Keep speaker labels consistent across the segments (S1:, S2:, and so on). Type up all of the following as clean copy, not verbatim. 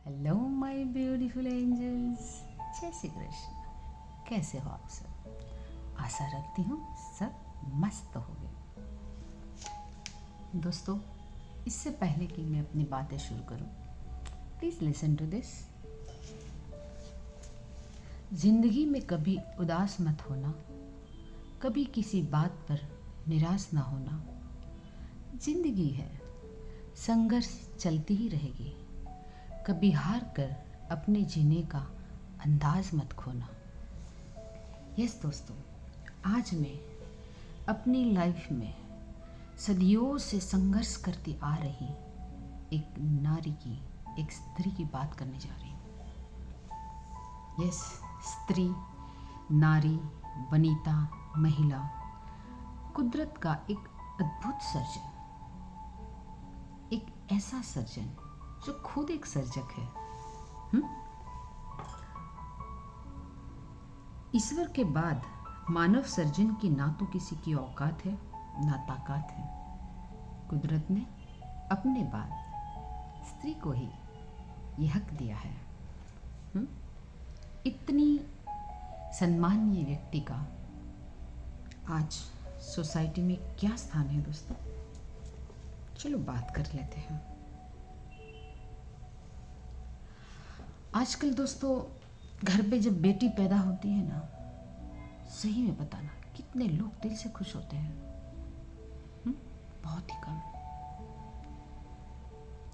S1: Hello my beautiful angels, जय श्री कृष्ण। कैसे हो आप सब? आशा रखती हूँ सब मस्त होंगे। दोस्तों, इससे पहले कि मैं अपनी बातें शुरू करूँ, प्लीज़ लिसन टू दिस। जिंदगी में कभी उदास मत होना, कभी किसी बात पर निराश ना होना। जिंदगी है, संघर्ष चलती ही रहेगी। कभी हार कर अपने जीने का अंदाज मत खोना। यस दोस्तों, आज मैं अपनी लाइफ में सदियों से संघर्ष करती आ रही एक नारी की, एक स्त्री की बात करने जा रही हूँ। यस, स्त्री, नारी, वनिता, महिला, कुदरत का एक अद्भुत सर्जन, एक ऐसा सर्जन जो खुद एक सर्जक है। ईश्वर के बाद मानव सर्जन की ना तो किसी की औकात है ना ताकत है। कुदरत ने अपने बाद स्त्री को ही यह हक दिया है। इतनी सम्मानीय व्यक्ति का आज सोसाइटी में क्या स्थान है दोस्तों? चलो बात कर लेते हैं। आजकल दोस्तों, घर पे जब बेटी पैदा होती है ना, सही में बताना कितने लोग दिल से खुश होते हैं? बहुत ही कम।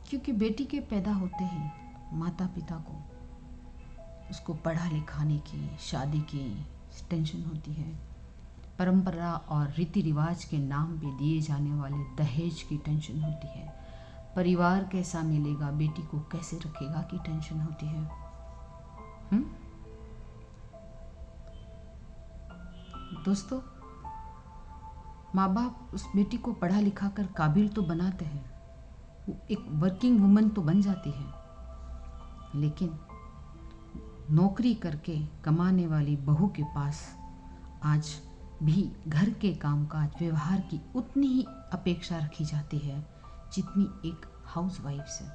S1: क्योंकि बेटी के पैदा होते ही माता पिता को उसको पढ़ा लिखाने की, शादी की टेंशन होती है। परंपरा और रीति रिवाज के नाम पे दिए जाने वाले दहेज की टेंशन होती है। परिवार कैसा मिलेगा, बेटी को कैसे रखेगा की टेंशन होती है। दोस्तों, माँ बाप उस बेटी को पढ़ा लिखा कर काबिल तो बनाते हैं, वो एक वर्किंग वुमन तो बन जाती है, लेकिन नौकरी करके कमाने वाली बहू के पास आज भी घर के कामकाज, व्यवहार की उतनी ही अपेक्षा रखी जाती है जितनी एक हाउसवाइफ से।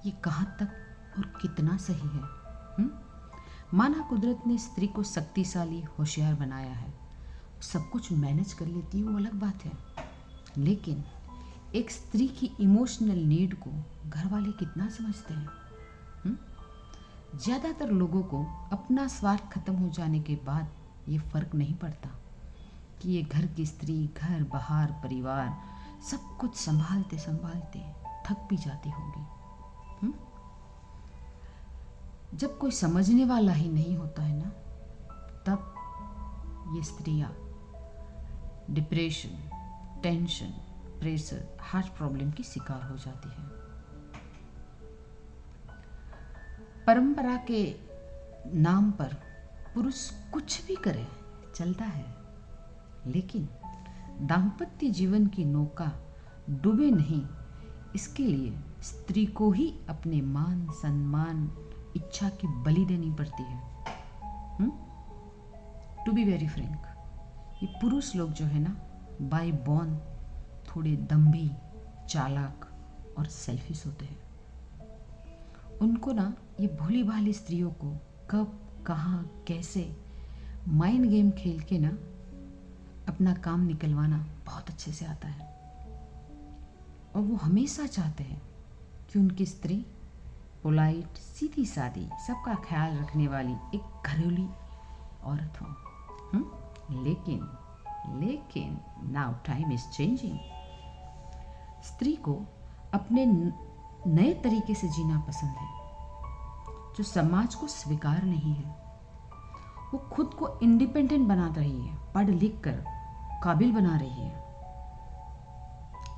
S1: ये कहाँ तक और कितना सही है? माना कुदरत ने स्त्री को शक्तिशाली, होशियार बनाया है, सब कुछ मैनेज कर लेती है, वो अलग बात है। लेकिन एक स्त्री की इमोशनल नीड को घर वाले कितना समझते हैं? ज़्यादातर लोगों को अपना स्वार्थ खत्म हो जाने के बाद ये फर्क नहीं पड़ता कि ये घर की स्त्री घर बाहर परिवार सब कुछ संभालते संभालते थक भी जाती होगी। जब कोई समझने वाला ही नहीं होता है ना, तब ये स्त्रियां depression, tension, pressure, heart problem की शिकार हो जाती है। परंपरा के नाम पर पुरुष कुछ भी करे चलता है, लेकिन दाम्पत्य जीवन की नौका डूबे नहीं, इसके लिए स्त्री को ही अपने मान सम्मान इच्छा की बलि देनी पड़ती है। टू बी वेरी फ्रैंक, ये पुरुष लोग जो है ना, बाय बॉर्न थोड़े दम्भी, चालाक और सेल्फिश होते हैं। उनको ना ये भोली भाली स्त्रियों को कब कहाँ कैसे माइंड गेम खेल के ना अपना काम निकलवाना बहुत अच्छे से आता है। और वो हमेशा चाहते हैं कि उनकी स्त्री पोलाइट, सीधी सादी, सबका ख्याल रखने वाली एक घरेलू औरत हो। लेकिन नाउ टाइम इज चेंजिंग। स्त्री को अपने नए तरीके से जीना पसंद है, जो समाज को स्वीकार नहीं है। वो खुद को इंडिपेंडेंट बना रही है, पढ़ लिख कर काबिल बना रही है।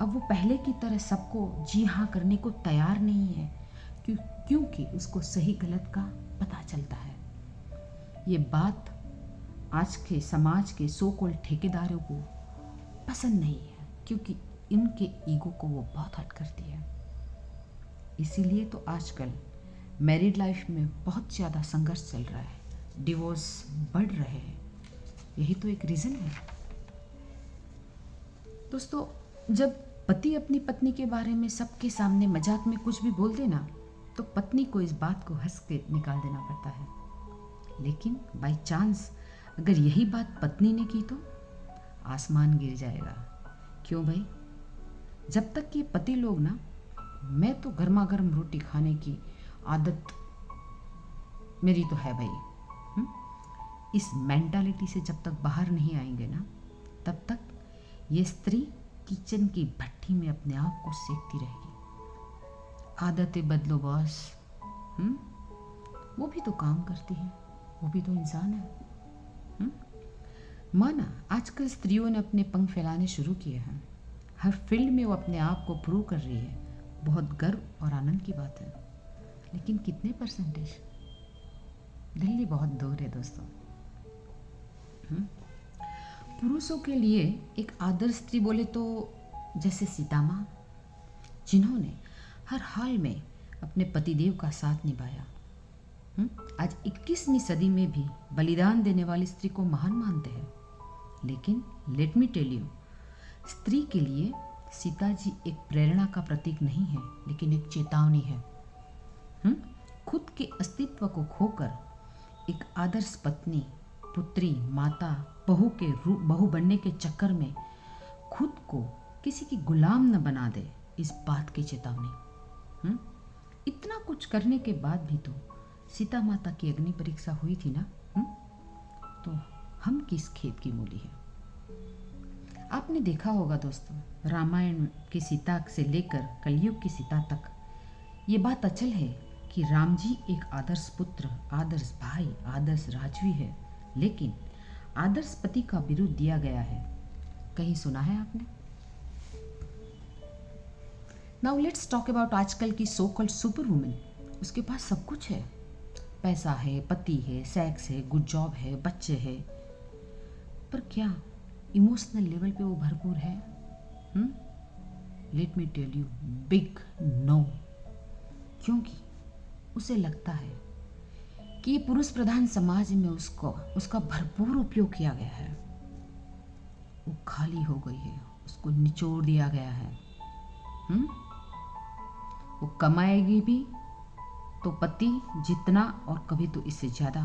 S1: अब वो पहले की तरह सबको जी हाँ करने को तैयार नहीं है, क्योंकि उसको सही गलत का पता चलता है। ये बात आज के समाज के सो कॉल्ड ठेकेदारों को पसंद नहीं है, क्योंकि इनके ईगो को वो बहुत हर्ट करती है। इसीलिए तो आजकल मैरिड लाइफ में बहुत ज़्यादा संघर्ष चल रहा है, डिवोर्स बढ़ रहे हैं। यही तो एक रीज़न है। दोस्तों, जब पति अपनी पत्नी के बारे में सबके सामने मजाक में कुछ भी बोल देना, तो पत्नी को इस बात को हंस के निकाल देना पड़ता है। लेकिन बाई चांस अगर यही बात पत्नी ने की तो आसमान गिर जाएगा। क्यों भाई? जब तक ये पति लोग ना, मैं तो गर्मा गर्म रोटी खाने की आदत मेरी तो है भाई, इस मेंटालिटी से जब तक बाहर नहीं आएंगे ना, तब तक ये स्त्री किचन की भट्टी में अपने आप को सेकती रहेगी। आदतें बदलो बॉस। वो भी तो काम करती है, वो भी तो इंसान है। माना आजकल स्त्रियों ने अपने पंख फैलाने शुरू किए हैं, हर फील्ड में वो अपने आप को प्रूव कर रही है, बहुत गर्व और आनंद की बात है। लेकिन कितने परसेंटेज? दिल्ली बहुत दूर है दोस्तों। पुरुषों के लिए एक आदर्श स्त्री बोले तो जैसे सीता माँ, जिन्होंने हर हाल में अपने पतिदेव का साथ निभाया। आज 21वीं सदी में भी बलिदान देने वाली स्त्री को महान मानते हैं। लेकिन लेट मी टेल यू, स्त्री के लिए सीता जी एक प्रेरणा का प्रतीक नहीं है, लेकिन एक चेतावनी है। खुद के अस्तित्व को खोकर एक आदर्श पत्नी, पुत्री, माता, बहू बनने के चक्कर में खुद को किसी की गुलाम न बना दे, इस बात की चेतावनी। इतना कुछ करने के बाद भी तो सीता माता की अग्नि परीक्षा हुई थी ना। तो हम किस खेत की मूली है? आपने देखा होगा दोस्तों, रामायण की सीता से लेकर कलयुग की सीता तक ये बात अचल है कि राम जी एक आदर्श पुत्र, आदर्श भाई, आदर्श राजवी है। लेकिन आदर्श पति का विरुद्ध दिया गया है, कहीं सुना है आपने? नाउ लेट्स टॉक अबाउट आजकल की सो कॉल्ड सुपर वुमेन। उसके पास सब कुछ है, पैसा है, पति है, सेक्स है, गुड जॉब है, बच्चे हैं, पर क्या इमोशनल लेवल पे वो भरपूर है? Let me tell you, big no. क्योंकि उसे लगता है कि ये पुरुष प्रधान समाज में उसका भरपूर उपयोग किया गया है, वो खाली हो गई है, उसको निचोड़ दिया गया है। वो कमाएगी भी तो पति जितना और कभी तो इससे ज्यादा,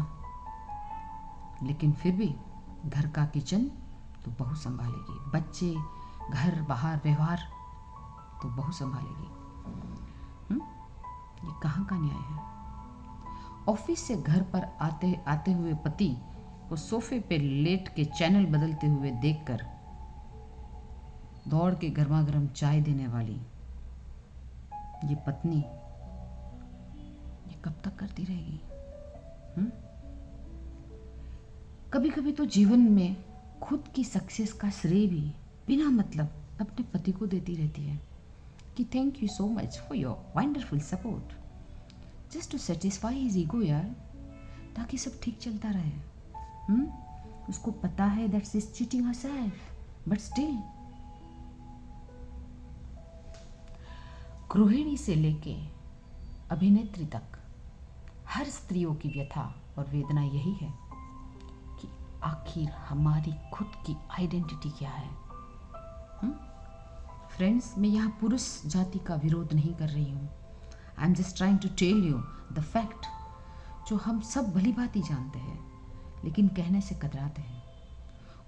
S1: लेकिन फिर भी घर का किचन तो बहू संभालेगी, बच्चे, घर बाहर व्यवहार तो बहू संभालेगी। ये कहाँ का न्याय है? ऑफिस से घर पर आते आते हुए पति को सोफे पे लेट के चैनल बदलते हुए देखकर दौड़ के गर्मा गर्म चाय देने वाली ये पत्नी ये कब तक करती रहेगी? कभी कभी तो जीवन में खुद की सक्सेस का श्रेय भी बिना मतलब अपने पति को देती रहती है कि thank you so much for your wonderful support, just to satisfy his ego यार, ताकि सब ठीक चलता रहे। उसको पता है that she is cheating herself, but still. गृहिणी से लेके अभिनेत्री तक हर स्त्रियों की व्यथा और वेदना यही है कि आखिर हमारी खुद की आइडेंटिटी क्या है। फ्रेंड्स, मैं यहाँ पुरुष जाति का विरोध नहीं कर रही हूँ। I am just trying to tell you the fact, जो हम सब भली भांति जानते हैं, लेकिन कहने से कतराते हैं।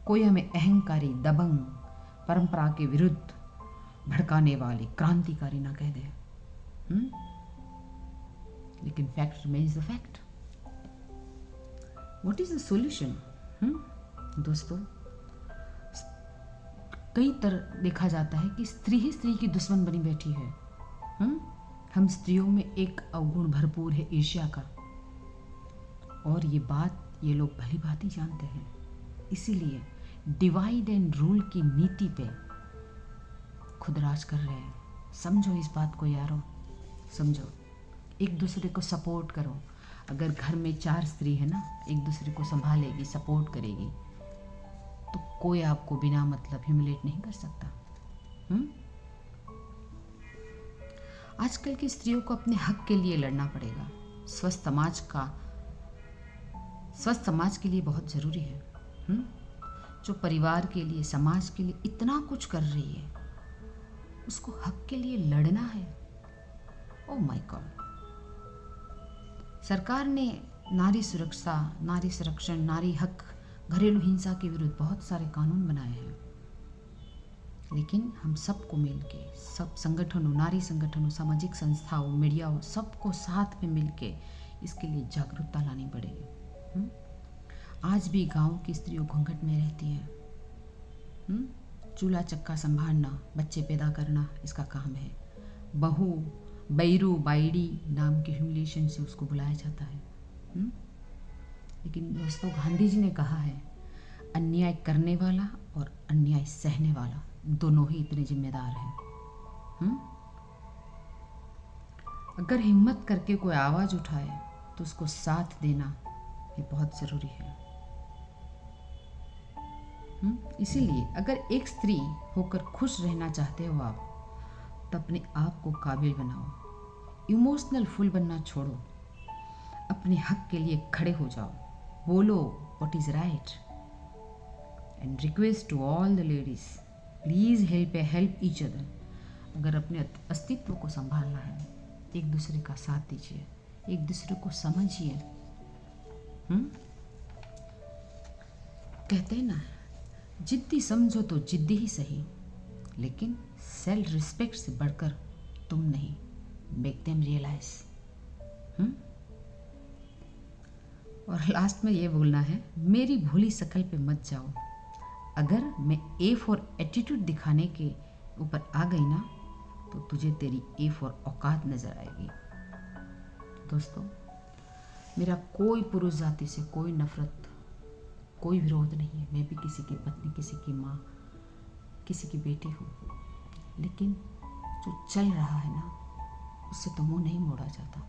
S1: कोई हमें अहंकारी, दबंग, परंपरा के विरुद्ध भड़काने वाली क्रांतिकारी ना कह दे। लेकिन fact remains the fact. What is the solution? दोस्तों, कई तरह देखा जाता है कि स्त्री ही स्त्री की दुश्मन बनी बैठी है। हम स्त्रियों में एक अवगुण भरपूर है, ईर्ष्या का, और ये बात ये लोग भली भांति जानते हैं। इसीलिए डिवाइड एंड रूल की नीति पे खुद राज कर रहे हैं। समझो इस बात को यारो, समझो, एक दूसरे को सपोर्ट करो। अगर घर में 4 स्त्री है ना, एक दूसरे को संभालेगी, सपोर्ट करेगी, तो कोई आपको बिना मतलब ह्यूमिलेट नहीं कर सकता। आजकल की स्त्रियों को अपने हक के लिए लड़ना पड़ेगा। स्वस्थ समाज के लिए बहुत ज़रूरी है। जो परिवार के लिए, समाज के लिए इतना कुछ कर रही है, उसको हक के लिए लड़ना है। ओह माय गॉड, सरकार ने नारी सुरक्षा, नारी संरक्षण, नारी हक, घरेलू हिंसा के विरुद्ध बहुत सारे कानून बनाए हैं, लेकिन हम सबको मिलके, सब संगठनों, नारी संगठनों, सामाजिक संस्थाओं, मीडियाओं, सबको साथ में मिलके इसके लिए जागरूकता लानी पड़ेगी। आज भी गांव की स्त्रियों घूंघट में रहती है। चूल्हा चक्का संभालना, बच्चे पैदा करना इसका काम है। बहू, बैरू, बाइडी नाम के ह्यूमिलिएशन से उसको बुलाया जाता है। लेकिन दोस्तों, गांधी जी ने कहा है, अन्याय करने वाला और अन्याय सहने वाला दोनों ही इतने जिम्मेदार हैं। अगर हिम्मत करके कोई आवाज़ उठाए तो उसको साथ देना ये बहुत ज़रूरी है। इसीलिए अगर एक स्त्री होकर खुश रहना चाहते हो आप, तो अपने आप को काबिल बनाओ। इमोशनल फूल बनना छोड़ो, अपने हक के लिए खड़े हो जाओ, बोलो what is right. And request to all the ladies, please help each other. अगर अपने अस्तित्व को संभालना है, एक दूसरे का साथ दीजिए, एक दूसरे को समझिए। कहते हैं ना, जिद्दी समझो तो जिद्दी ही सही, लेकिन सेल्फ रिस्पेक्ट से बढ़कर तुम नहीं। Make them realize. और लास्ट में ये बोलना है, मेरी भोली शकल पे मत जाओ। अगर मैं ए फॉर एटीट्यूड दिखाने के ऊपर आ गई ना, तो तुझे तेरी ए फॉर औकात नजर आएगी। दोस्तों, मेरा कोई पुरुष जाति से कोई नफरत, कोई विरोध नहीं है। मैं भी किसी की पत्नी, किसी की माँ, किसी की बेटी हूँ, लेकिन जो चल रहा है ना, उससे तो मुंह नहीं मोड़ा जाता।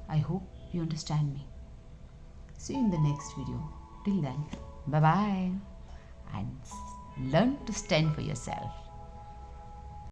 S1: I hope you understand me. See you in the next video. Till then, bye bye, and learn to stand for yourself.